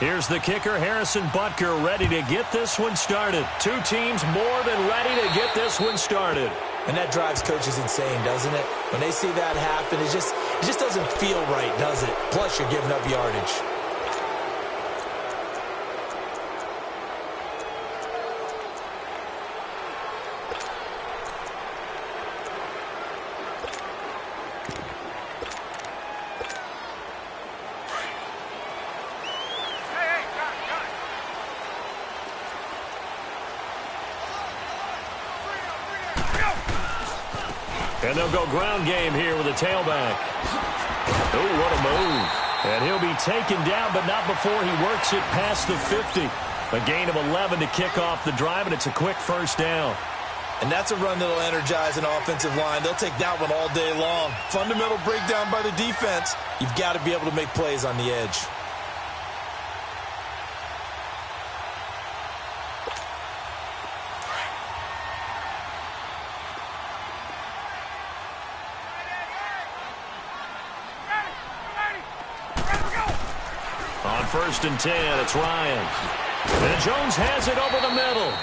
Here's the kicker, Harrison Butker, ready to get this one started. Two teams more than ready to get this one started. And that drives coaches insane, doesn't it? When they see that happen, it just doesn't feel right, does it? Plus, you're giving up yardage. And they'll go ground game here with a tailback. Oh, what a move. And he'll be taken down, but not before he works it past the 50. A gain of 11 to kick off the drive, and it's a quick first down. And that's a run that'll energize an offensive line. They'll take that one all day long. Fundamental breakdown by the defense. You've got to be able to make plays on the edge. First and 10, it's Ryan. And Jones has it over the middle.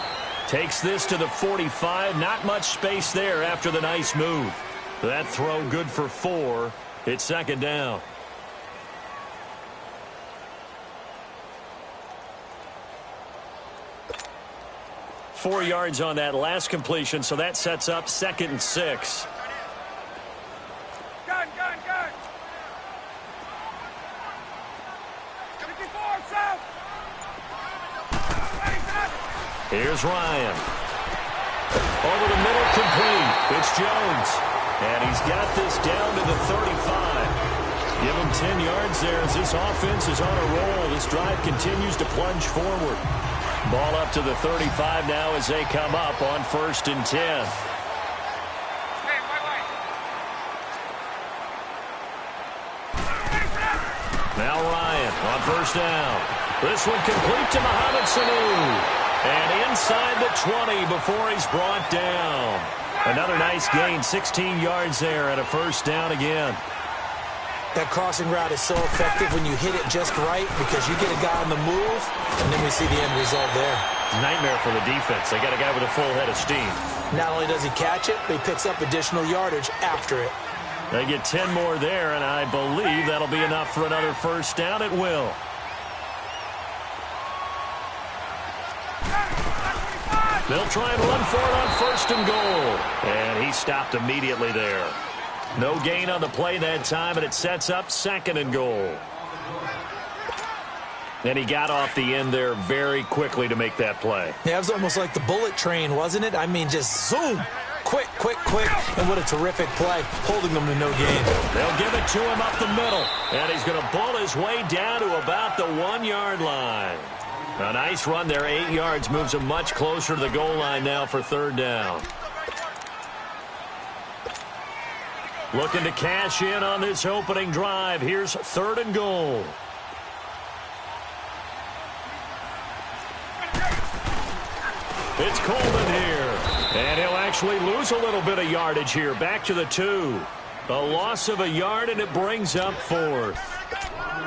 Takes this to the 45. Not much space there after the nice move. That throw good for 4. It's second down. Four yards on that last completion, so that sets up 2nd and 6. Here's Ryan. Over the middle, complete. It's Jones. And he's got this down to the 35. Give him 10 yards there as this offense is on a roll. This drive continues to plunge forward. Ball up to the 35 now as they come up on 1st and 10. Now Ryan on 1st down. This one complete to Mohamed Sanu. And inside the 20 before he's brought down. Another nice gain, 16 yards there and a first down again. That crossing route is so effective when you hit it just right because you get a guy on the move, and then we see the end result there. Nightmare for the defense. They got a guy with a full head of steam. Not only does he catch it, but he picks up additional yardage after it. They get 10 more there, and I believe that'll be enough for another first down. It will. They'll try and run for it on 1st and goal. And he stopped immediately there. No gain on the play that time, and it sets up 2nd and goal. And he got off the end there very quickly to make that play. Yeah, it was almost like the bullet train, wasn't it? I mean, just zoom. Quick, quick, quick. And what a terrific play, holding them to no gain. They'll give it to him up the middle. And he's going to bull his way down to about the 1-yard line. A nice run there, 8 yards, moves him much closer to the goal line now for 3rd down. Looking to cash in on this opening drive. Here's 3rd and goal. It's Coleman here. And he'll actually lose a little bit of yardage here. Back to the 2. A loss of a yard, and it brings up 4th.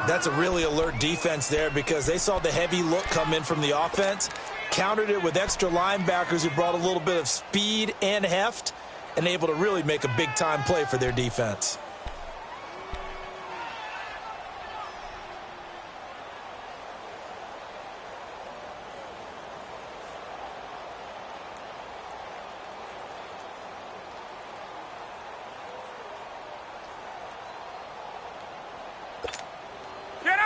That's a really alert defense there because they saw the heavy look come in from the offense, countered it with extra linebackers who brought a little bit of speed and heft, and able to really make a big-time play for their defense.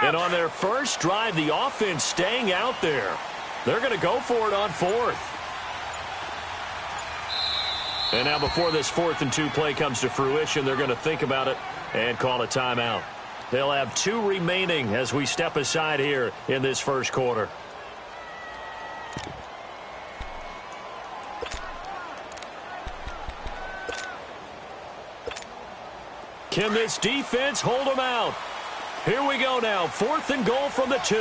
And on their first drive, the offense staying out there. They're going to go for it on 4th. And now before this 4th and 2 play comes to fruition, they're going to think about it and call a timeout. They'll have 2 remaining as we step aside here in this first quarter. Can this defense hold them out? Here we go now. 4th and goal from the 2.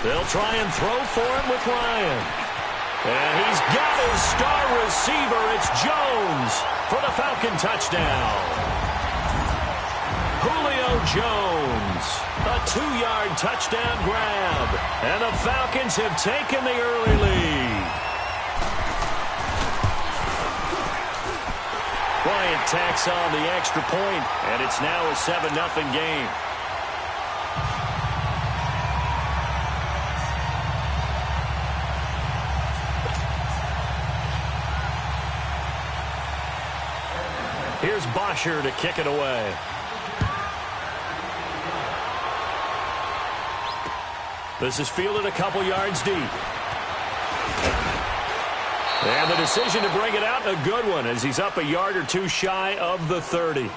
They'll try and throw for it with Ryan. And he's got his star receiver. It's Jones for the Falcon touchdown. Julio Jones. A 2-yard touchdown grab. And the Falcons have taken the early lead. Bryant tacks on the extra point, and it's now a 7-0 game. Here's Bosher to kick it away. This is fielded a couple yards deep. And the decision to bring it out, a good one, as he's up a yard or two shy of the 30.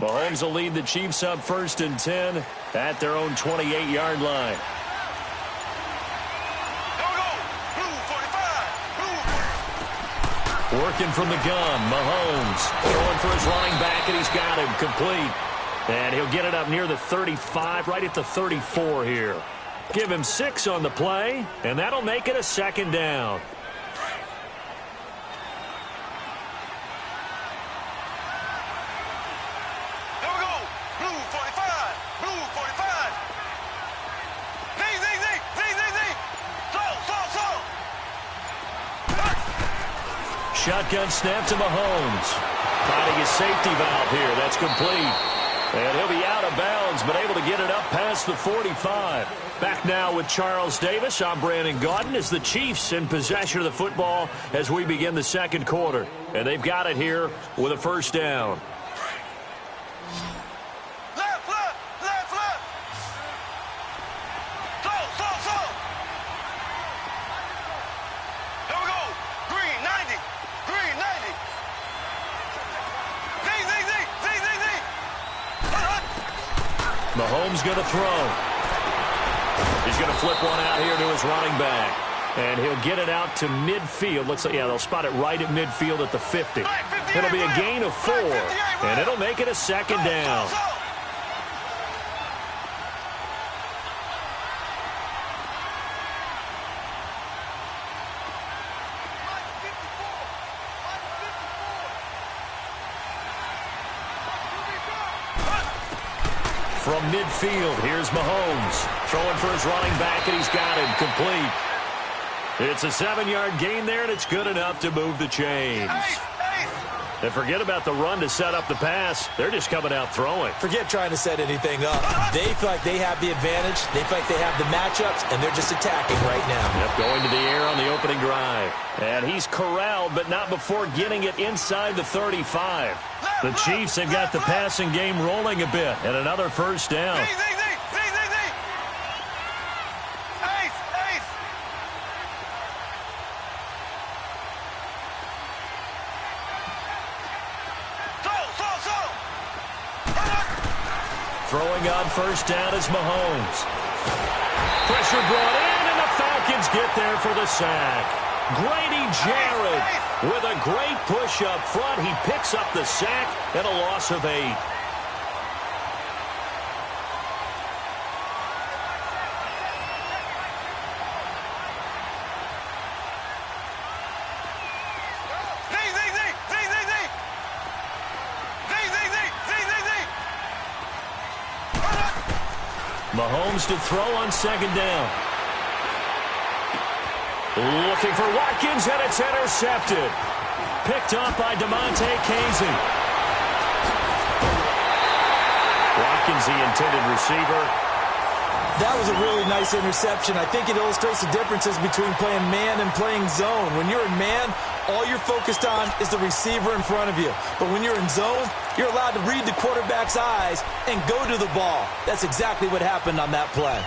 Mahomes will lead the Chiefs up 1st and 10 at their own 28-yard line. Working from the gun, Mahomes throwing for his running back, and he's got him complete. And he'll get it up near the 35, right at the 34 here. Give him 6 on the play, and that'll make it a 2nd down. Shotgun snap to Mahomes. Finding his safety valve here. That's complete. And he'll be out of bounds, but able to get it up past the 45. Back now with Charles Davis. I'm Brandon Gaudin as the Chiefs in possession of the football as we begin the 2nd quarter. And they've got it here with a 1st down. Mahomes going to throw. He's going to flip one out here to his running back. And he'll get it out to midfield. Looks like, yeah, they'll spot it right at midfield at the 50. It'll be a gain of 4, and it'll make it a 2nd down. From midfield, here's Mahomes. Throwing for his running back, and he's got him complete. It's a 7-yard gain there, and it's good enough to move the chains. And forget about the run to set up the pass. They're just coming out throwing. Forget trying to set anything up. They feel like they have the advantage. They feel like they have the matchups, and they're just attacking right now. Yep, going to the air on the opening drive. And he's corralled, but not before getting it inside the 35. The Chiefs have got the passing game rolling a bit, and another 1st down. Throwing on 1st down is Mahomes. Pressure brought in, and the Falcons get there for the sack. Grady Jarrett with a great push up front. He picks up the sack and a loss of 8. Mahomes to throw on 2nd down. Looking for Watkins, and it's intercepted. Picked up by DeMonte Casey. Watkins, the intended receiver. That was a really nice interception. I think it illustrates the differences between playing man and playing zone. When you're in man, all you're focused on is the receiver in front of you. But when you're in zone, you're allowed to read the quarterback's eyes and go to the ball. That's exactly what happened on that play.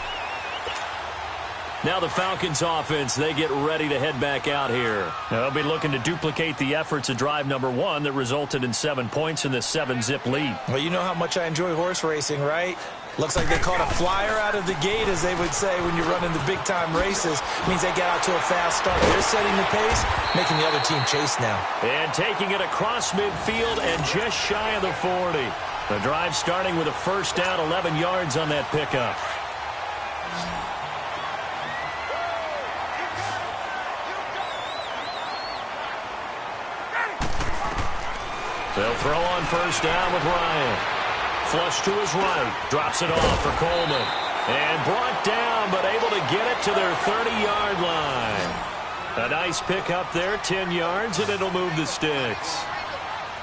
Now the Falcons offense, they get ready to head back out here. They'll be looking to duplicate the efforts of drive number 1 that resulted in 7 points in this 7-zip lead. Well, you know how much I enjoy horse racing, right? Looks like they caught a flyer out of the gate, as they would say when you're running the big-time races. Means they get out to a fast start. They're setting the pace, making the other team chase now. And taking it across midfield and just shy of the 40. The drive starting with a first down, 11 yards on that pickup. They'll throw on first down with Ryan. Flush to his right. Drops it off for Coleman. And brought down, but able to get it to their 30-yard line. A nice pickup there, 10 yards, and it'll move the sticks.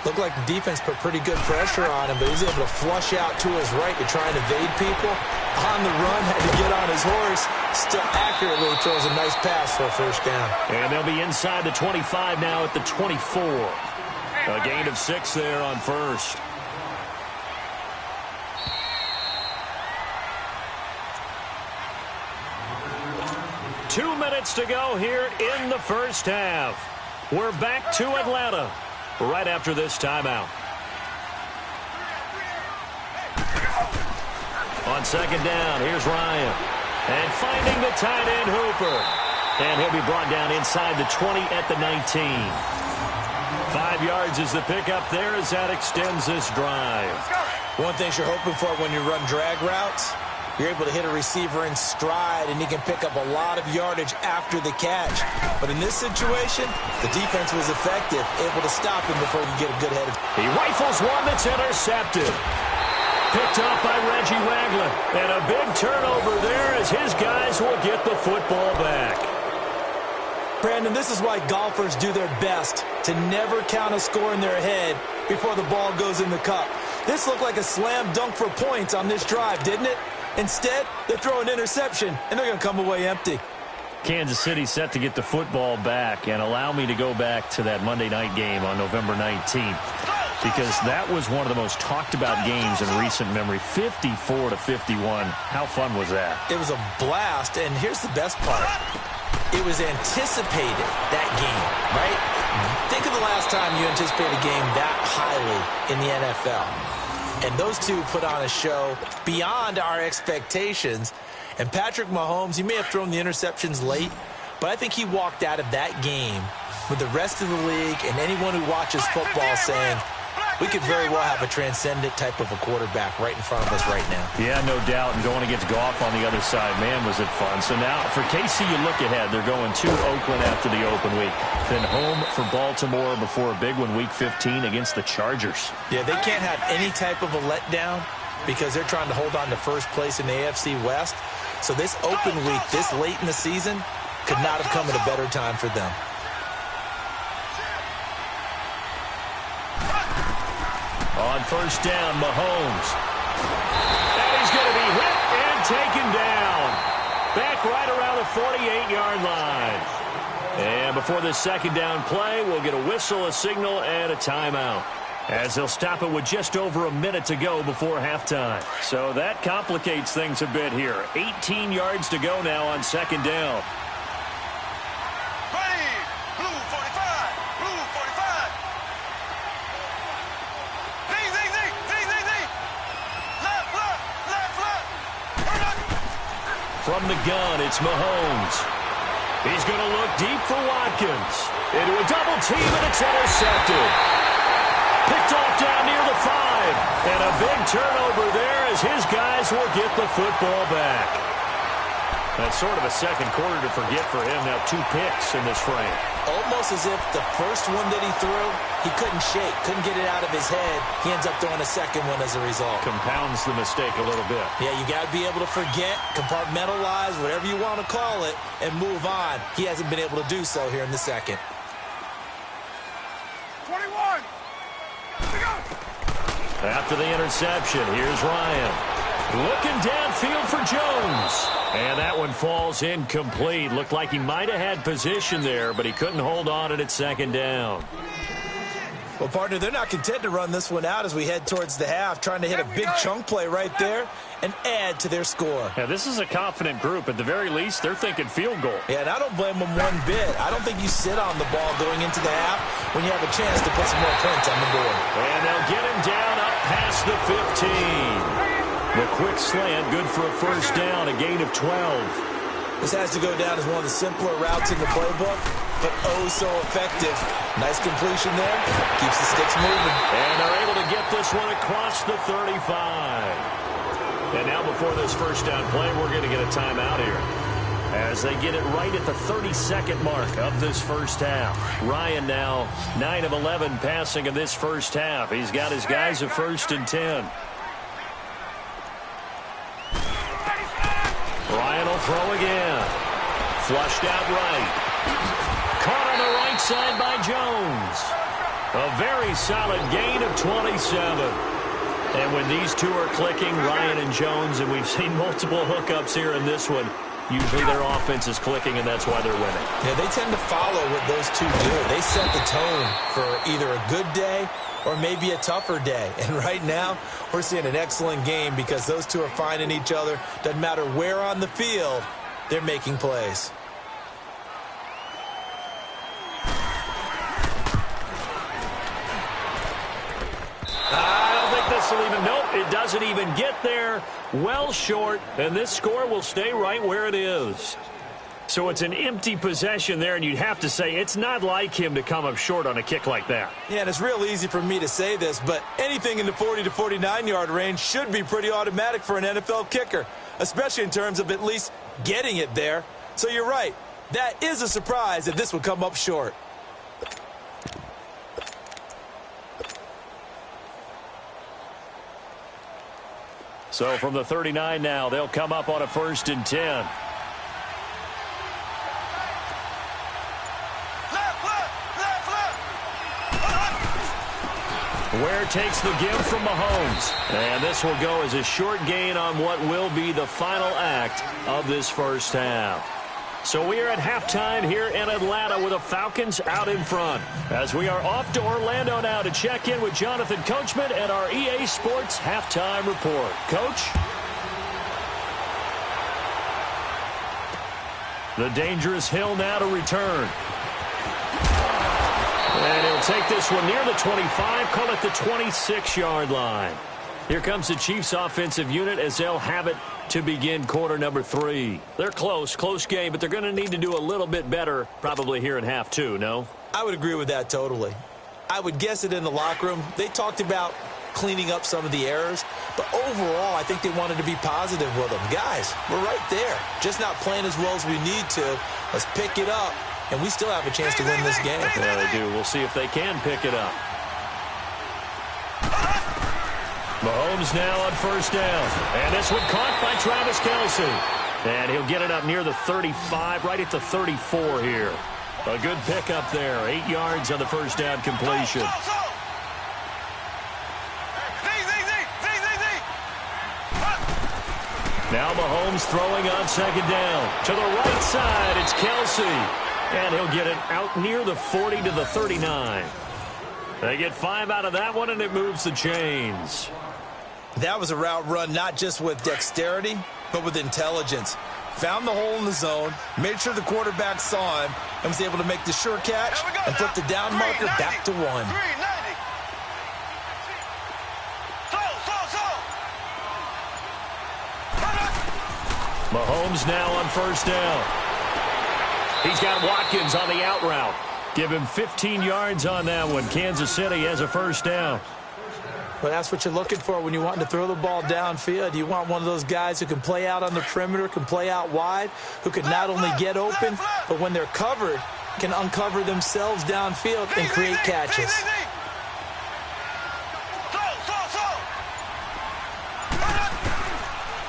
Looked like the defense put pretty good pressure on him, but he's able to flush out to his right to try and evade people. On the run, had to get on his horse. Still accurately throws a nice pass for a first down. And they'll be inside the 25 now at the 24. A gain of 6 there on first. Two minutes to go here in the first half. We're back to Atlanta right after this timeout. On second down, here's Ryan. And finding the tight end Hooper. And he'll be brought down inside the 20 at the 19. 5 yards is the pickup there as that extends this drive. One thing you're hoping for when you run drag routes, you're able to hit a receiver in stride, and he can pick up a lot of yardage after the catch. But in this situation, the defense was effective, able to stop him before he could get a good head. He rifles one that's intercepted. Picked off by Reggie Ragland. And a big turnover there as his guys will get the football back. Brandon, this is why golfers do their best to never count a score in their head before the ball goes in the cup. This looked like a slam dunk for points on this drive, didn't it? Instead, they throw an interception, and they're going to come away empty. Kansas City set to get the football back, and allow me to go back to that Monday night game on November 19th, because that was one of the most talked about games in recent memory, 54-51. How fun was that? It was a blast, and here's the best part. It was anticipated, that game, right? Think of the last time you anticipated a game that highly in the NFL. And those two put on a show beyond our expectations. And Patrick Mahomes, he may have thrown the interceptions late, but I think he walked out of that game with the rest of the league and anyone who watches football saying, we could very well have a transcendent type of a quarterback right in front of us right now. Yeah, no doubt. And going against Goff on the other side, man, was it fun. So now for KC, you look ahead. They're going to Oakland after the open week. Then home for Baltimore before a big one, Week 15 against the Chargers. Yeah, they can't have any type of a letdown because they're trying to hold on to first place in the AFC West. So this open week, this late in the season, could not have come at a better time for them. On first down, Mahomes. And he's going to be hit and taken down. Back right around the 48-yard line. And before this second down play, we'll get a whistle, a signal, and a timeout, as they'll stop it with just over a minute to go before halftime. So that complicates things a bit here. 18 yards to go now on second down. From the gun, it's Mahomes. He's going to look deep for Watkins. Into a double team, and it's intercepted. Picked off down near the 5. And a big turnover there as his guys will get the football back. That's sort of a second quarter to forget for him. Now 2 picks in this frame. Almost as if the first one that he threw, he couldn't shake, couldn't get it out of his head. He ends up throwing a second one as a result. Compounds the mistake a little bit. Yeah, you got to be able to forget, compartmentalize, whatever you want to call it, and move on. He hasn't been able to do so here in the second. 21. After the interception, here's Ryan. Looking downfield for Jones. And that one falls incomplete. Looked like he might have had position there, but he couldn't hold on at second down. Well, partner, they're not content to run this one out as we head towards the half, trying to hit a big chunk play right there and add to their score. Yeah, this is a confident group. At the very least, they're thinking field goal. Yeah, and I don't blame them one bit. I don't think you sit on the ball going into the half when you have a chance to put some more points on the board. And they'll get him down up past the 15. The quick slant, good for a first down, a gain of 12. This has to go down as one of the simpler routes in the playbook, but oh so effective. Nice completion there. Keeps the sticks moving. And they're able to get this one across the 35. And now before this first down play, we're going to get a timeout here, as they get it right at the 32nd mark of this first half. Ryan now 9 of 11 passing in this first half. He's got his guys at 1st and 10. Ryan will throw again. Flushed out right. Caught on the right side by Jones. A very solid gain of 27. And when these two are clicking, Ryan and Jones, and we've seen multiple hookups here in this one, usually their offense is clicking, and that's why they're winning. Yeah, they tend to follow what those two do. They set the tone for either a good day or maybe a tougher day. And right now, we're seeing an excellent game because those two are finding each other. Doesn't matter where on the field, they're making plays. Nope, it doesn't even get there. Well short, and this score will stay right where it is. So it's an empty possession there, and you'd have to say it's not like him to come up short on a kick like that. Yeah, and it's real easy for me to say this, but anything in the 40 to 49-yard range should be pretty automatic for an NFL kicker, especially in terms of at least getting it there. So you're right. That is a surprise that this would come up short. So from the 39 now, they'll come up on a 1st and 10. Ware takes the give from Mahomes. And this will go as a short gain on what will be the final act of this first half. So we are at halftime here in Atlanta with the Falcons out in front, as we are off to Orlando now to check in with Jonathan Coachman and our EA Sports Halftime Report. Coach? The dangerous Hill now to return. And he'll take this one near the 25, call it the 26-yard line. Here comes the Chiefs offensive unit as they'll have it to begin quarter number 3. They're close game, but they're going to need to do a little bit better probably here in half 2, no? I would agree with that totally. I would guess it in the locker room. They talked about cleaning up some of the errors, but overall I think they wanted to be positive with them. Guys, we're right there, just not playing as well as we need to. Let's pick it up, and we still have a chance to win this game. Yeah, they do. We'll see if they can pick it up. Mahomes now on 1st down. And this one caught by Travis Kelce. And he'll get it up near the 35, right at the 34 here. A good pickup there. 8 yards on the 1st down completion. Now Mahomes throwing on 2nd down. To the right side, it's Kelce. And he'll get it out near the 40 to the 39. They get 5 out of that one, and it moves the chains. That was a route run not just with dexterity, but with intelligence. Found the hole in the zone, made sure the quarterback saw him, and was able to make the sure catch and put the down marker back to 1. Mahomes now on 1st down. He's got Watkins on the out route. Give him 15 yards on that one. Kansas City has a 1st down. Well, that's what you're looking for when you want to throw the ball downfield. You want one of those guys who can play out on the perimeter, can play out wide, who can not only get open, but when they're covered, can uncover themselves downfield and create catches.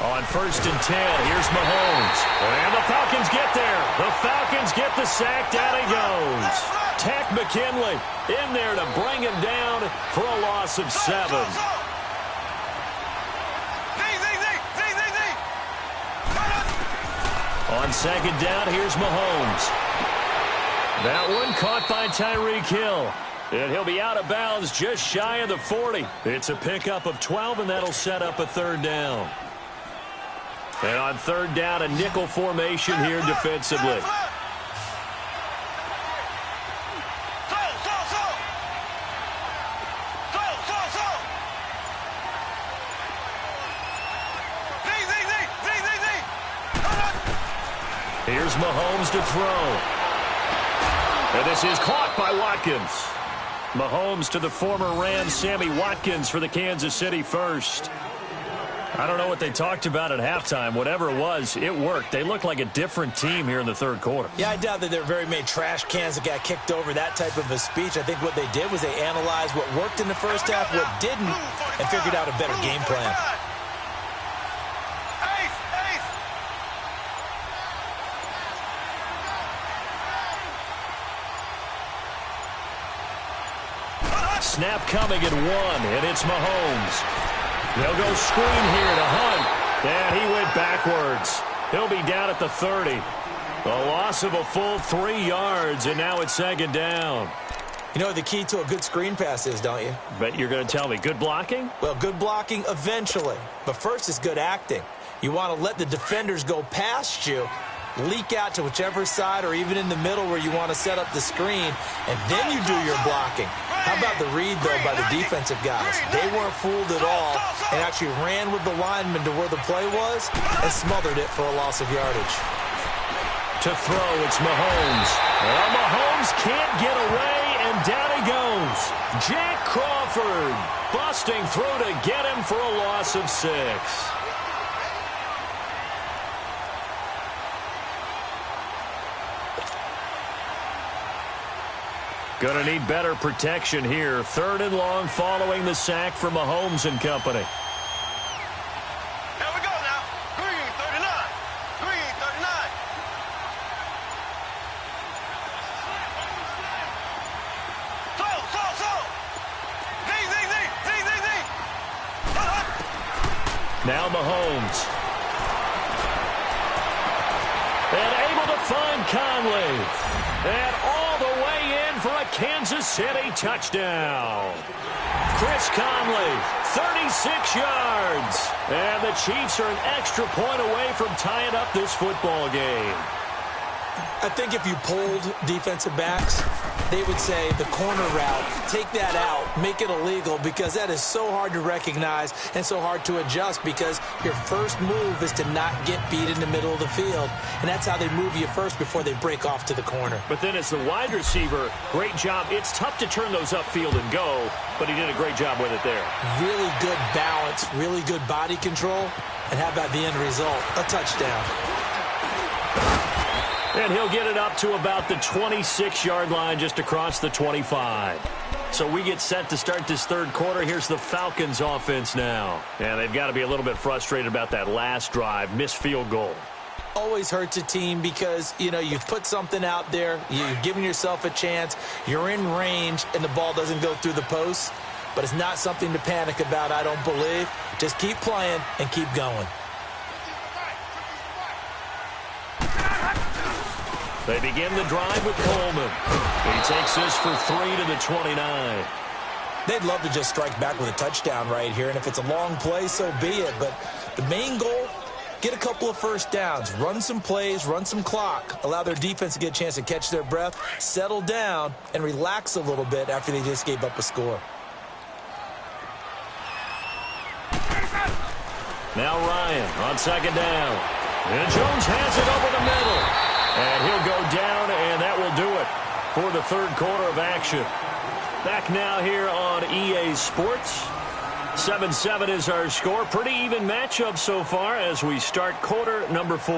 On 1st and 10, here's Mahomes. And the Falcons get there. The Falcons get the sack. Down he goes. Tack McKinley in there to bring him down for a loss of 7. On 2nd down, here's Mahomes. That one caught by Tyreek Hill. And he'll be out of bounds just shy of the 40. It's a pickup of 12, and that'll set up a third down. And on third down, a nickel formation here defensively. Here's Mahomes to throw. And this is caught by Watkins. Mahomes to the former Rams, Sammy Watkins, for the Kansas City first. I don't know what they talked about at halftime. Whatever it was, it worked. They looked like a different team here in the third quarter. Yeah, I doubt that there were very many trash cans that got kicked over, that type of a speech. I think what they did was they analyzed what worked in the first half, what didn't, and figured out a better game plan. Snap coming at 1, and it's Mahomes. They'll go screen here to Hunt, and he went backwards. He'll be down at the 30. A loss of a full 3 yards, and now it's second down. You know what the key to a good screen pass is, don't you? But you're going to tell me, good blocking? Well, good blocking eventually. But first is good acting. You want to let the defenders go past you, leak out to whichever side or even in the middle where you want to set up the screen, and then you do your blocking. How about the read, though, by the defensive guys? They weren't fooled at all and actually ran with the lineman to where the play was and smothered it for a loss of yardage. To throw, it's Mahomes. Well, Mahomes can't get away, and down he goes. Jack Crawford busting through to get him for a loss of 6. Going to need better protection here. Third and long following the sack from Mahomes and company. Here we go now. Green 39. Green 39. So. Z. Now Mahomes. And able to find Conley. And all the way in for a Kansas City touchdown. Chris Conley, 36 yards. And the Chiefs are an extra point away from tying up this football game. I think if you polled defensive backs, they would say the corner route, take that out, make it illegal, because that is so hard to recognize and so hard to adjust, because your first move is to not get beat in the middle of the field, and that's how they move you first before they break off to the corner. But then as the wide receiver, great job. It's tough to turn those upfield and go, but he did a great job with it there. Really good balance, really good body control, and how about the end result? A touchdown. And he'll get it up to about the 26-yard line, just across the 25. So we get set to start this third quarter. Here's the Falcons offense now. And they've got to be a little bit frustrated about that last drive, missed field goal. Always hurts a team because, you know, you've put something out there, you've given yourself a chance, you're in range, and the ball doesn't go through the posts. But it's not something to panic about, I don't believe. Just keep playing and keep going. They begin the drive with Coleman. He takes this for 3 to the 29. They'd love to just strike back with a touchdown right here, and if it's a long play, so be it. But the main goal, get a couple of first downs, run some plays, run some clock, allow their defense to get a chance to catch their breath, settle down, and relax a little bit after they just gave up a score. Now Ryan on second down. And Jones has it over the middle. And he'll go down, and that will do it for the third quarter of action. Back now here on EA Sports. 7-7 is our score. Pretty even matchup so far as we start quarter number 4.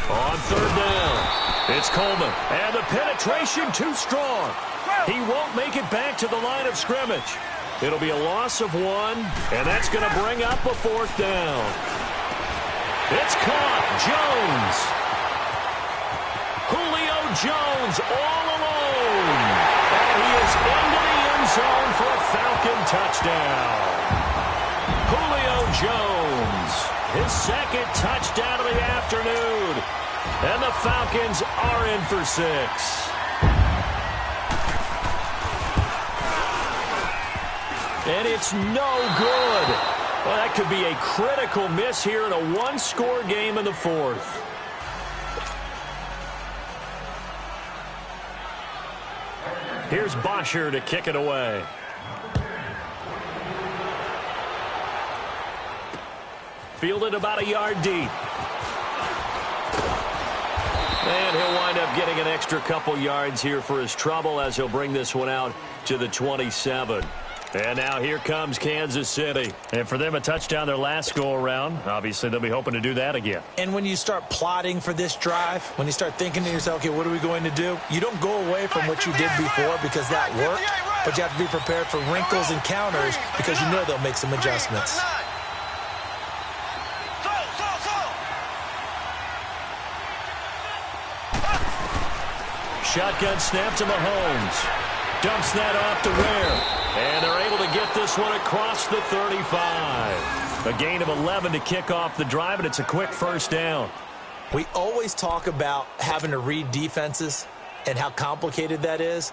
On third down, it's Coleman. And the penetration too strong. He won't make it back to the line of scrimmage. It'll be a loss of 1, and that's going to bring up a fourth down. It's caught. Jones. Julio Jones all alone. And he is into the end zone for a Falcon touchdown. Julio Jones, his second touchdown of the afternoon. And the Falcons are in for 6. And it's no good. Well, that could be a critical miss here in a one-score game in the fourth. Here's Bosher to kick it away. Fielded about a yard deep. And he'll wind up getting an extra couple yards here for his trouble as he'll bring this one out to the 27. And now here comes Kansas City. And for them, a touchdown their last go-around. Obviously, they'll be hoping to do that again. And when you start plotting for this drive, when you start thinking to yourself, okay, what are we going to do? You don't go away from what you did before because that worked, but you have to be prepared for wrinkles and counters because you know they'll make some adjustments. Shotgun snap to Mahomes. Dumps that off to Ware. And they're able to get this one across the 35. A gain of 11 to kick off the drive, and it's a quick first down. We always talk about having to read defenses and how complicated that is.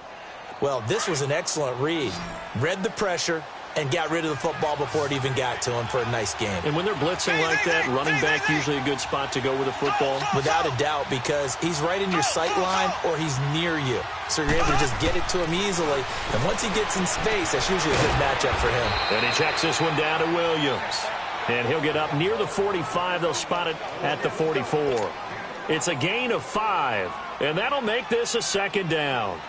Well, this was an excellent read. Read the pressure and got rid of the football before it even got to him for a nice game. And when they're blitzing like that, running back usually a good spot to go with the football? Without a doubt, because he's right in your sight line or he's near you. So you're able to just get it to him easily. And once he gets in space, that's usually a good matchup for him. And he checks this one down to Williams. And he'll get up near the 45. They'll spot it at the 44. It's a gain of 5. And that'll make this a second down.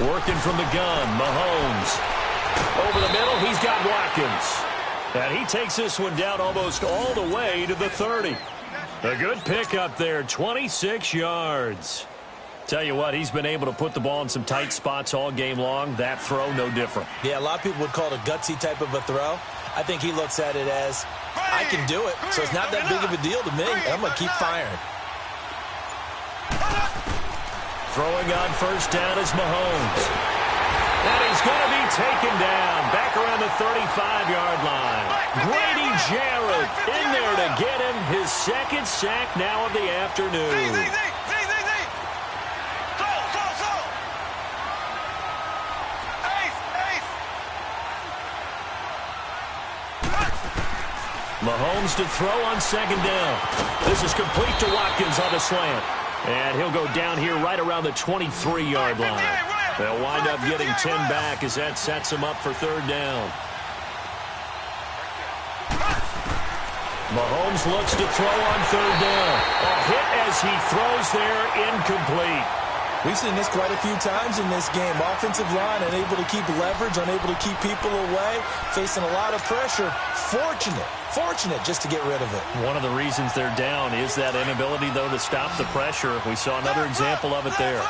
Working from the gun, Mahomes. Over the middle, he's got Watkins. And he takes this one down almost all the way to the 30. A good pickup there, 26 yards. Tell you what, he's been able to put the ball in some tight spots all game long. That throw, no different. Yeah, a lot of people would call it a gutsy type of a throw. I think he looks at it as, I can do it, so it's not that big of a deal to me. I'm going to keep firing. Throwing on first down is Mahomes. And he's going to be taken down back around the 35-yard line. Grady Jarrett in there to get him his second sack now of the afternoon. Mahomes to throw on second down. This is complete to Watkins on the slant. And he'll go down here right around the 23-yard line. They'll wind up getting 10 back as that sets him up for third down. Mahomes looks to throw on third down. A hit as he throws there, incomplete. We've seen this quite a few times in this game. Offensive line unable to keep leverage, unable to keep people away, facing a lot of pressure. Fortunate just to get rid of it. One of the reasons they're down is that inability, though, to stop the pressure. We saw another example of it there.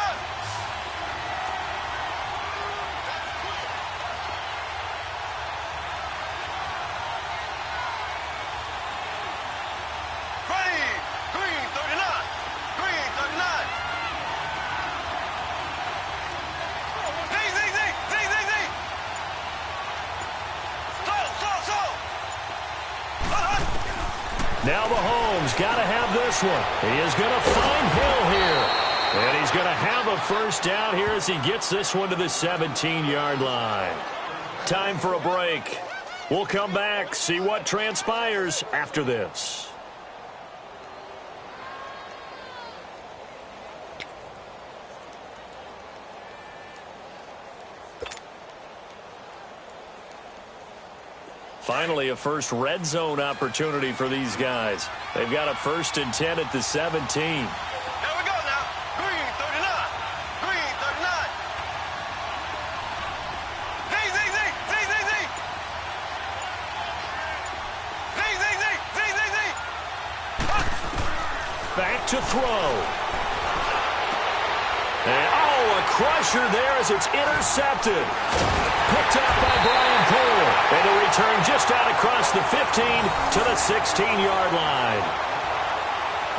Now Mahomes got to have this one. He is going to find Hill here. And he's going to have a first down here as he gets this one to the 17-yard line. Time for a break. We'll come back, see what transpires after this. Finally, a first red zone opportunity for these guys. They've got a 1st and 10 at the 17. Here we go now. Green 39. Green 39. Z. Back to throw. And, a crusher there as it's intercepted. Picked up by Brian Poole. And a return just out across the 15 to the 16-yard line.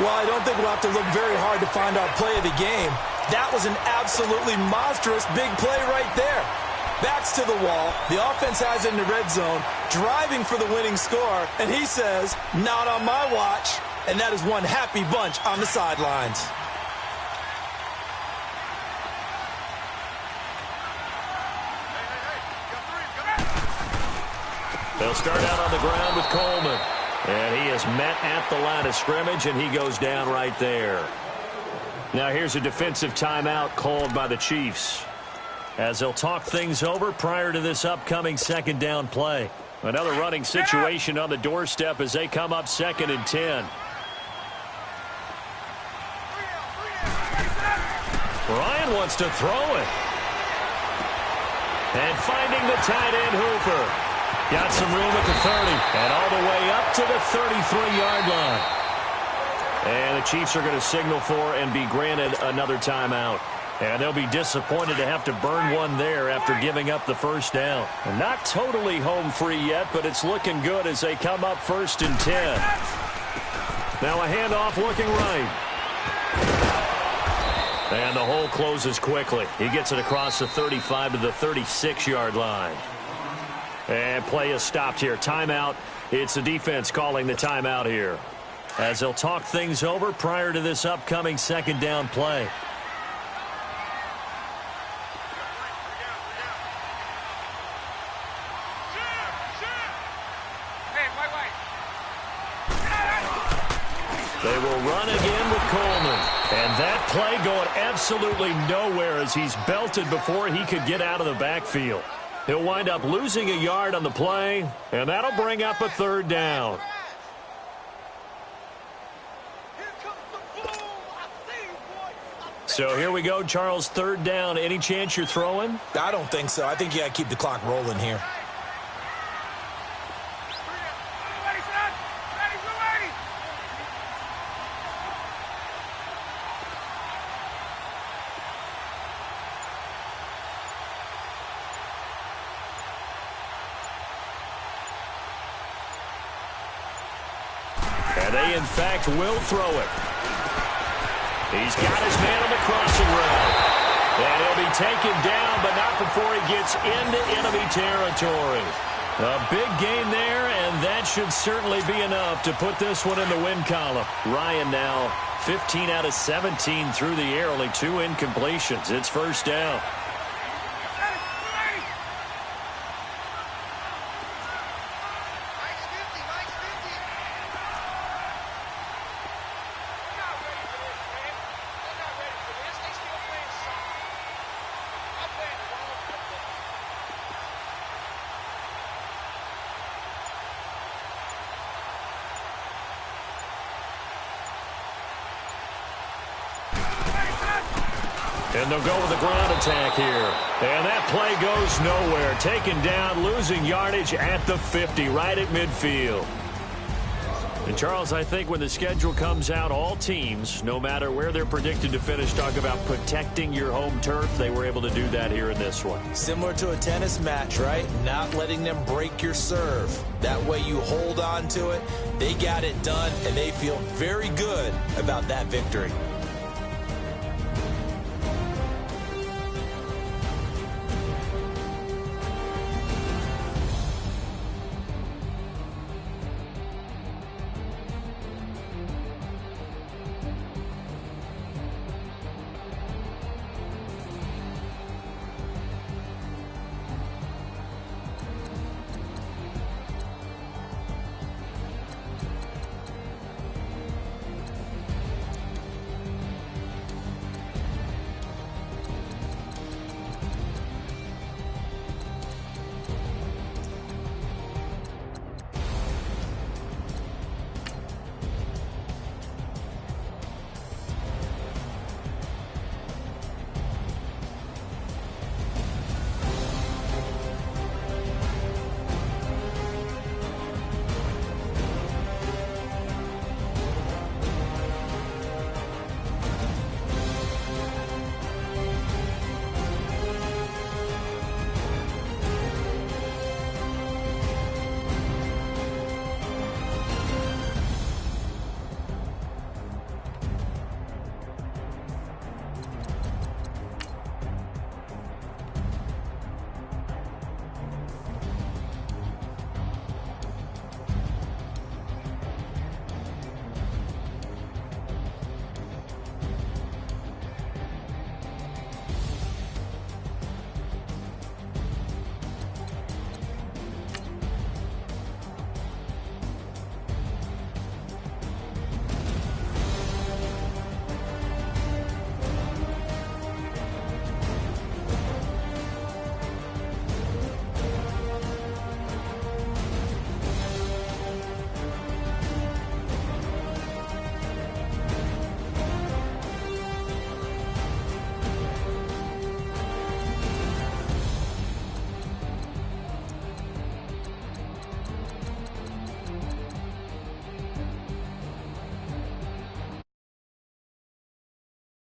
Well, I don't think we'll have to look very hard to find our play of the game. That was an absolutely monstrous big play right there. Backs to the wall. The offense has it in the red zone, driving for the winning score. And he says, not on my watch. And that is one happy bunch on the sidelines. They'll start out on the ground with Coleman. And he is met at the line of scrimmage, and he goes down right there. Now here's a defensive timeout called by the Chiefs, as they'll talk things over prior to this upcoming second down play. Another running situation on the doorstep as they come up 2nd and 10. Ryan wants to throw it. And finding the tight end Hooper. Got some room at the 30 and all the way up to the 33-yard line. And the Chiefs are going to signal for and be granted another timeout. And they'll be disappointed to have to burn one there after giving up the first down. And not totally home free yet, but it's looking good as they come up 1st and 10. Now a handoff looking right. And the hole closes quickly. He gets it across the 35 to the 36-yard line. And play is stopped here. Timeout. It's the defense calling the timeout here, as they'll talk things over prior to this upcoming second down play. They will run again with Coleman. And that play going absolutely nowhere as he's belted before he could get out of the backfield. He'll wind up losing a yard on the play, and that'll bring up a 3rd down. So here we go, Charles, 3rd down. Any chance you're throwing? I don't think so. I think you got to keep the clock rolling here. And they, in fact, will throw it. He's got his man on the crossing route. And he'll be taken down, but not before he gets into enemy territory. A big gain there, and that should certainly be enough to put this one in the win column. Ryan now 15 out of 17 through the air, only 2 incompletions. It's 1st down. And they'll go with a ground attack here. And that play goes nowhere. Taken down, losing yardage at the 50, right at midfield. And, Charles, I think when the schedule comes out, all teams, no matter where they're predicted to finish, talk about protecting your home turf. They were able to do that here in this one. Similar to a tennis match, right? Not letting them break your serve. That way you hold on to it. They got it done, and they feel very good about that victory.